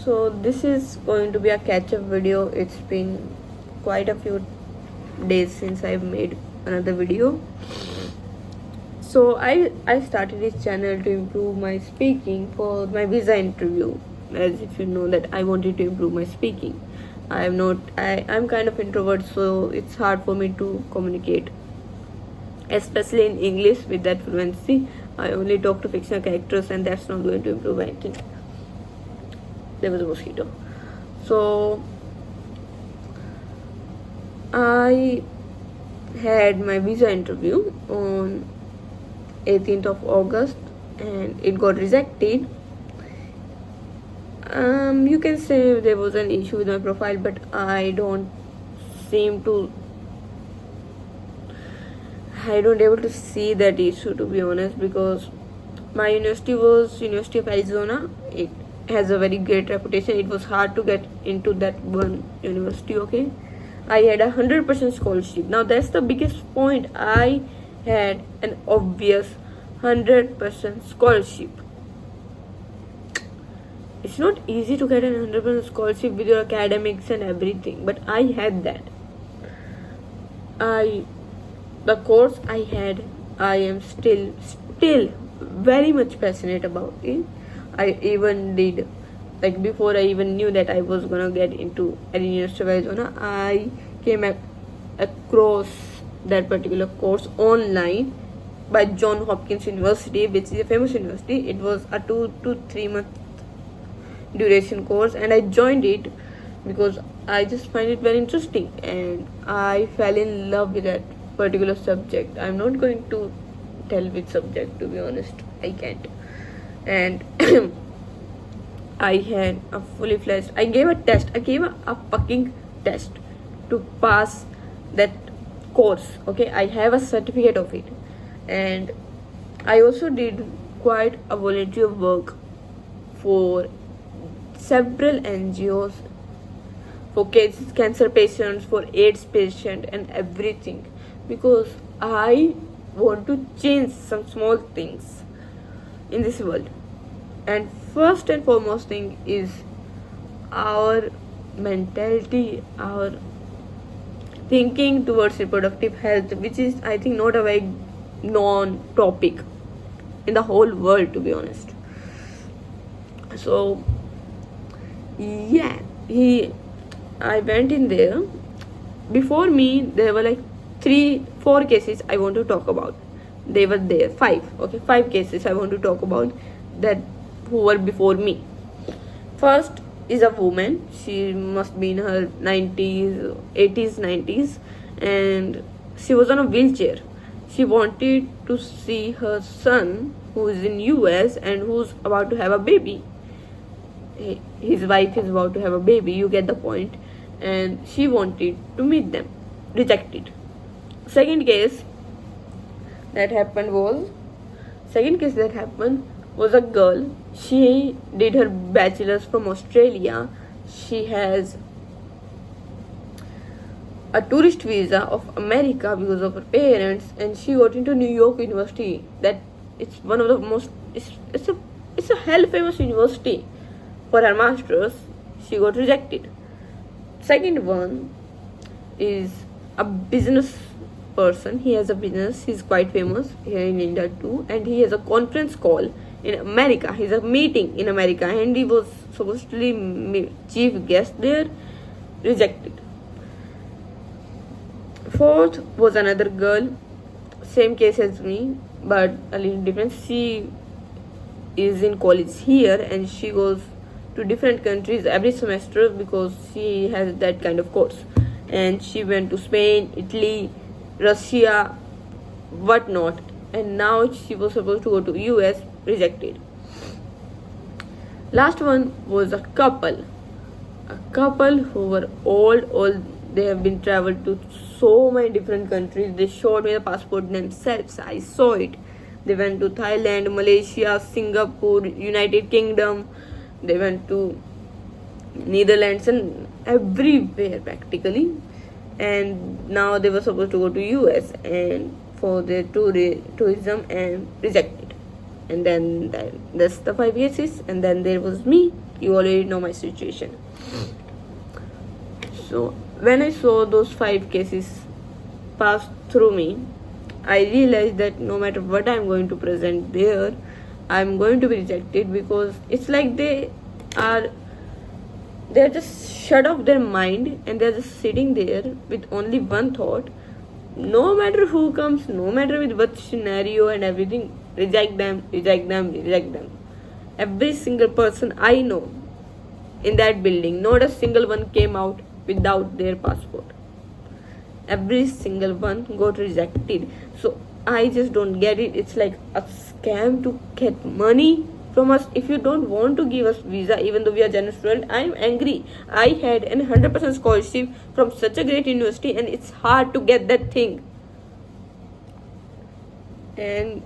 So this is going to be a catch-up video. It's been quite a few days since I've made another video. So I started this channel to improve my speaking for my visa interview. As if you know that I wanted to improve my speaking. I'm kind of introvert, so it's hard for me to communicate, especially in English with that fluency. I only talk to fictional characters, and that's not going to improve anything. There was a mosquito. So I had my visa interview on 18th of August and it got rejected. You can say there was an issue with my profile, but I don't able to see that issue, to be honest, because my university was University of Arizona. It has a very great reputation. It was hard to get into that one university. Okay, I had 100% scholarship. Now that's the biggest point. I had an obvious 100% scholarship. It's not easy to get an 100% scholarship with your academics and everything, but I had that. The course I had, I am still very much passionate about it. I even did, like, before I even knew that I was gonna get into University of Arizona, I came across that particular course online by Johns Hopkins University, which is a famous university. It was a 2 to 3 month duration course, and I joined it because I just find it very interesting, and I fell in love with that particular subject. I'm not going to tell which subject, to be honest. I can't. And I had a fully fledged, I gave a fucking test to pass that course. Okay, I have a certificate of it, and I also did quite a volunteer work for several NGOs, for cancer patients, for AIDS patients, and everything, because I want to change some small things in this world. And first and foremost thing is our mentality, our thinking towards reproductive health, which is, I think, not a very known topic in the whole world, to be honest. So yeah, I went in there. Before me there were like 3-4 cases I want to talk about. They were there, 5 cases I want to talk about, that who were before me. First is a woman. She must be in her 90s, and she was on a wheelchair. She wanted to see her son, who is in US and who's about to have a baby. His wife is about to have a baby, you get the point. And she wanted to meet them. Rejected. Second case that happened was a girl. She did her bachelor's from Australia. She has a tourist visa of America because of her parents, and she got into New York University. That it's one of the most, it's a hell famous university. For her master's, she got rejected. Second one is a business person. He has a business. He's quite famous here in India too, and he has a conference call in America. He's a meeting in America, and he was supposed to be chief guest there. Rejected. Fourth was another girl, same case as me, but a little different. She is in college here, and she goes to different countries every semester because she has that kind of course. And she went to Spain, Italy, Russia, whatnot, and now she was supposed to go to US. Rejected. Last one was a couple who were old. They have been traveled to so many different countries. They showed me the passport themselves. I saw it. They went to Thailand, Malaysia, Singapore, United Kingdom. They went to Netherlands and everywhere practically. And now they were supposed to go to US and for their tourism, and rejected. And then that's the 5 cases. And then there was me. You already know my situation. So when I saw those 5 cases pass through me, I realized that no matter what I'm going to present there, I'm going to be rejected, because it's like they're just shut off their mind and they're just sitting there with only one thought: no matter who comes, no matter with what scenario and everything, reject them, reject them, reject them. Every single person I know in that building, not a single one came out without their passport. Every single one got rejected. So I just don't get it. It's like a scam to get money from us. If you don't want to give us visa, even though we are general student, I'm angry. I had an 100% scholarship from such a great university, and it's hard to get that thing. And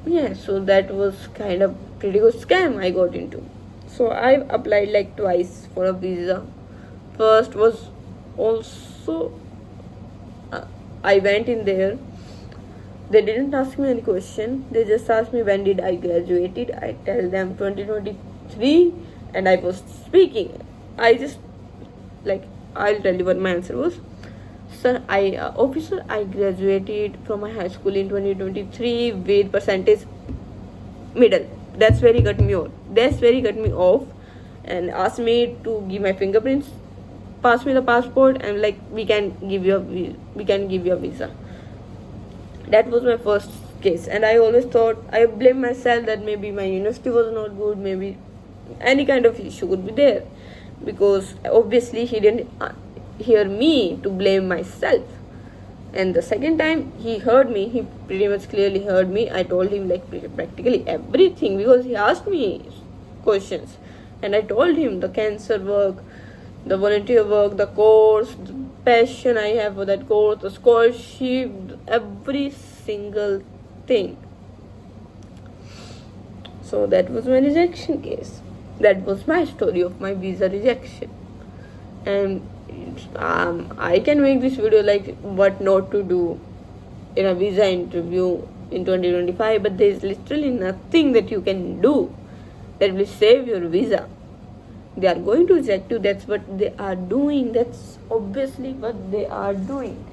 yeah, so that was kind of pretty good scam I got into. So I've applied like twice for a visa. First was also I went in there. They didn't ask me any question. They just asked me when did I graduated. I tell them 2023, and I was speaking. I'll tell you what my answer was. Sir, officer, I graduated from my high school in 2023 with percentage middle. That's very cut me off. And asked me to give my fingerprints, pass me the passport, and like we can give you a visa. That was my first case, and I always thought, I blame myself that maybe my university was not good, maybe any kind of issue could be there, because obviously he didn't hear me to blame myself. And the second time he heard me, he pretty much clearly heard me. I told him like practically everything, because he asked me questions, and I told him the cancer work, the volunteer work, the course, the passion I have for that course, the scholarship, every single thing. So that was my rejection case. That was my story of my visa rejection. And I can make this video like what not to do in a visa interview in 2025, but there is literally nothing that you can do that will save your visa. They are going to reject you. That's what they are doing. That's obviously what they are doing.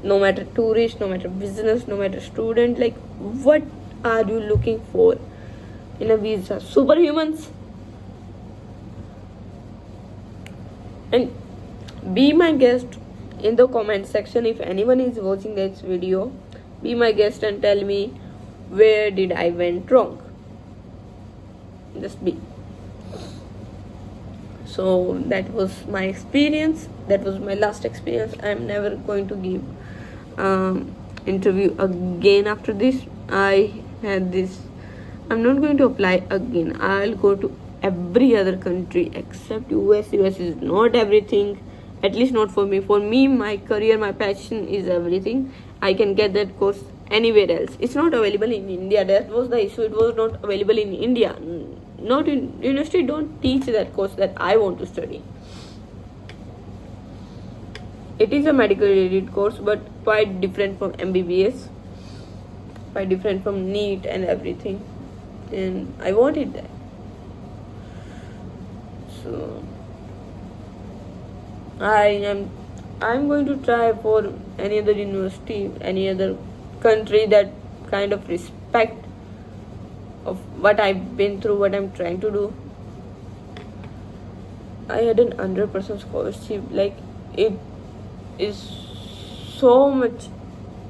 No matter tourist, no matter business, no matter student, like what are you looking for in a visa? Superhumans? And be my guest in the comment section. If anyone is watching this video, be my guest and tell me where did I went wrong. Just be. So that was my experience. That was my last experience. I'm never going to give interview again after this. I had this. I'm not going to apply again. I'll go to every other country except US. US is not everything. At least not for me. For me, my career, my passion is everything. I can get that course anywhere else. It's not available in India. That was the issue. It was not available in India. Not in university don't teach that course that I want to study. It is a medical related course, but quite different from MBBS, quite different from NEET and everything. And I wanted that. So I'm going to try for any other university, any other country that kind of respect of what I've been through, what I'm trying to do. I had an 100% scholarship. Like, it is so much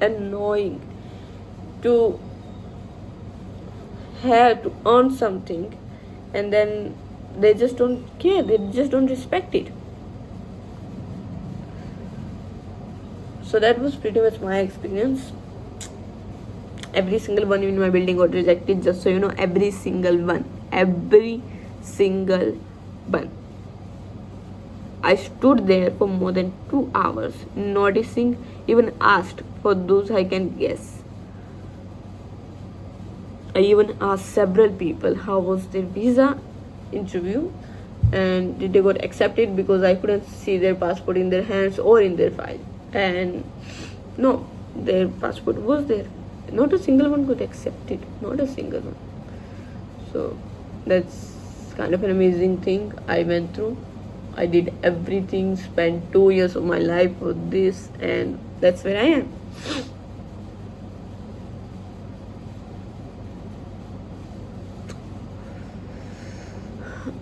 annoying to have to earn something and then they just don't care, they just don't respect it. So that was pretty much my experience. Every single one in my building got rejected, just so you know. Every single one. I stood there for more than 2 hours, noticing, even asked for those I can guess. I even asked several people how was their visa interview and did they got accepted, because I couldn't see their passport in their hands or in their file. And no, their passport was there. Not a single one got accepted. Not a single one. So that's kind of an amazing thing I went through. I did everything, spent 2 years of my life for this, and that's where I am.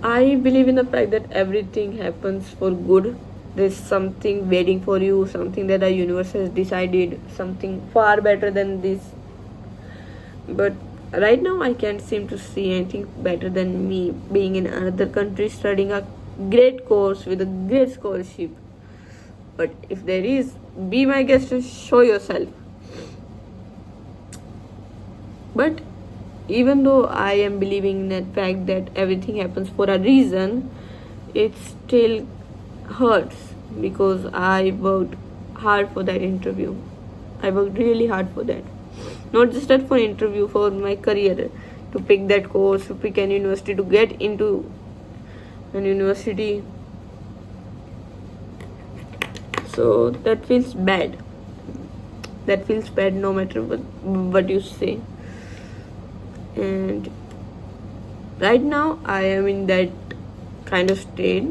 I believe in the fact that everything happens for good. There's something waiting for you, something that the universe has decided, something far better than this. But right now, I can't seem to see anything better than me being in another country studying a great course with a great scholarship. But if there is, be my guest and show yourself. But even though I am believing in that fact that everything happens for a reason, it still hurts because I worked hard for that interview. I worked really hard for that. Not just that for interview, for my career, to pick that course, to pick an university, to get into an university. So that feels bad. That feels bad no matter what you say. And right now I am in that kind of state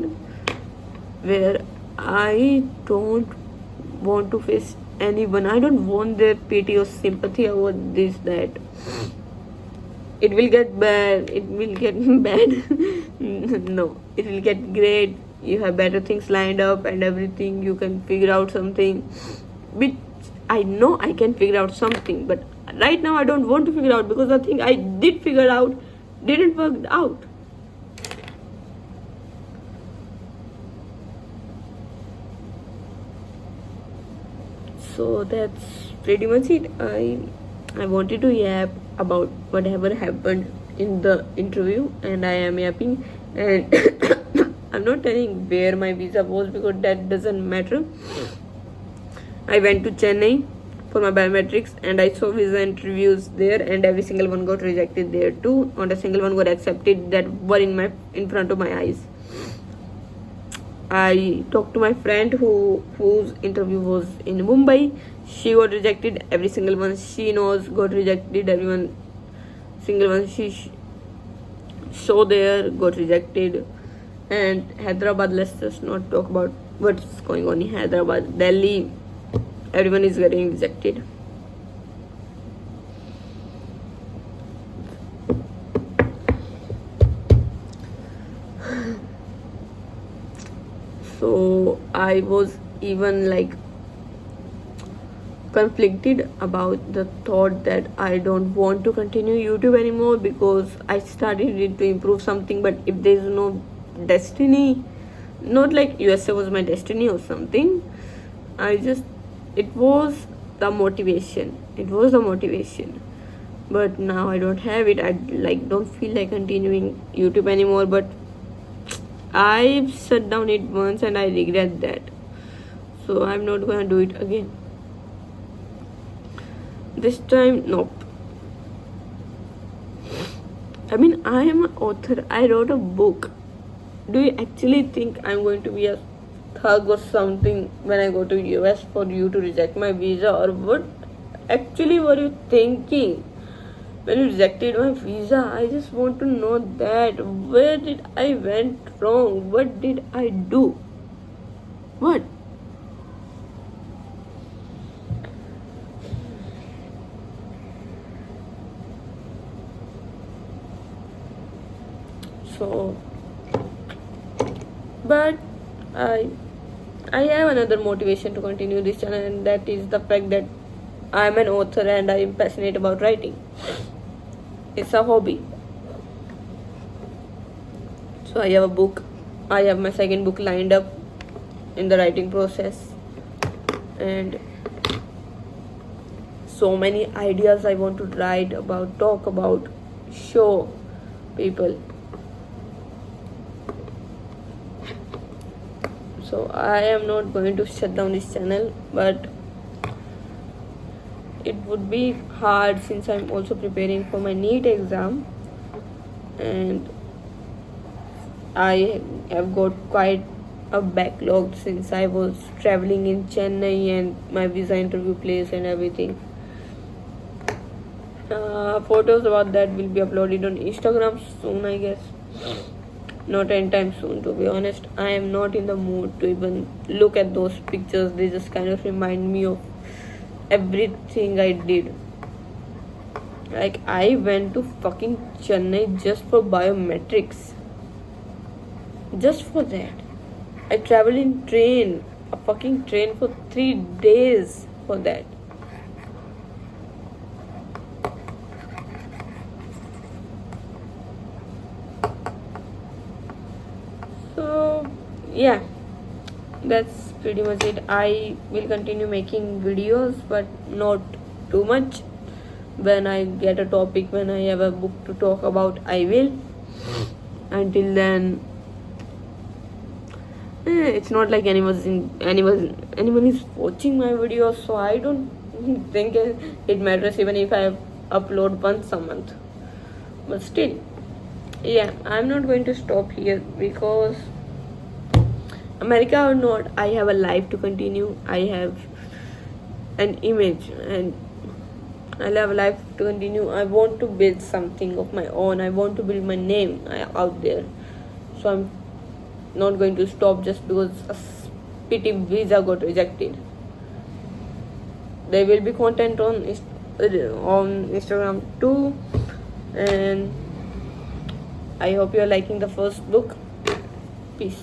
where I don't want to face anyone. I don't want their pity or sympathy about this, that it will get bad, it will get bad. No, it will get great. You have better things lined up and everything. You can figure out something, which I know I can figure out something, but right now I don't want to figure out because the thing I did figure out didn't work out. So that's pretty much it. I wanted to yap about whatever happened in the interview, and I am yapping, and I'm not telling where my visa was because that doesn't matter. I went to Chennai for my biometrics and I saw visa interviews there, and every single one got rejected there too. Not a single one got accepted that were in front of my eyes. I talked to my friend whose interview was in Mumbai. She got rejected. Every single one she knows got rejected. Everyone single one she saw there got rejected. And Hyderabad, let's just not talk about what's going on in Hyderabad. Delhi, everyone is getting rejected. So I was even like conflicted about the thought that I don't want to continue YouTube anymore because I started it to improve something, but if there is no destiny, not like USA was my destiny or something, it was the motivation. But now I don't have it. I don't feel like continuing YouTube anymore, but I've shut down it once and I regret that. So I'm not gonna do it again. This time, nope. I mean, I am an author. I wrote a book. Do you actually think I'm going to be a thug or something when I go to US for you to reject my visa, or what actually were you thinking when you rejected my visa? I just want to know that. Where did I went wrong? What did I do? What? So, but I have another motivation to continue this channel, and that is the fact that I am an author and I am passionate about writing. It's a hobby. So I have a book. I have my second book lined up in the writing process, and so many ideas I want to write about, talk about, show people. So I am not going to shut down this channel, but it would be hard since I'm also preparing for my NEET exam, and I have got quite a backlog since I was traveling in Chennai and my visa interview place and everything. Photos about that will be uploaded on Instagram soon, I guess. Not anytime soon, to be honest. I am not in the mood to even look at those pictures. They just kind of remind me of everything I did. Like, I went to fucking Chennai just for biometrics. Just for that. I traveled in train, a fucking train for 3 days for that. So, yeah, that's pretty much it. I will continue making videos, but not too much. When I get a topic, when I have a book to talk about, I will. Until then, it's not like anyone is watching my videos, so I don't think it matters even if I upload once a month. But still, yeah, I'm not going to stop here because America or not, I have a life to continue. I have an image and I'll have a life to continue. I want to build something of my own. I want to build my name out there. So I'm not going to stop just because a pity visa got rejected. There will be content on Instagram too, and I hope you're liking the first book. Peace.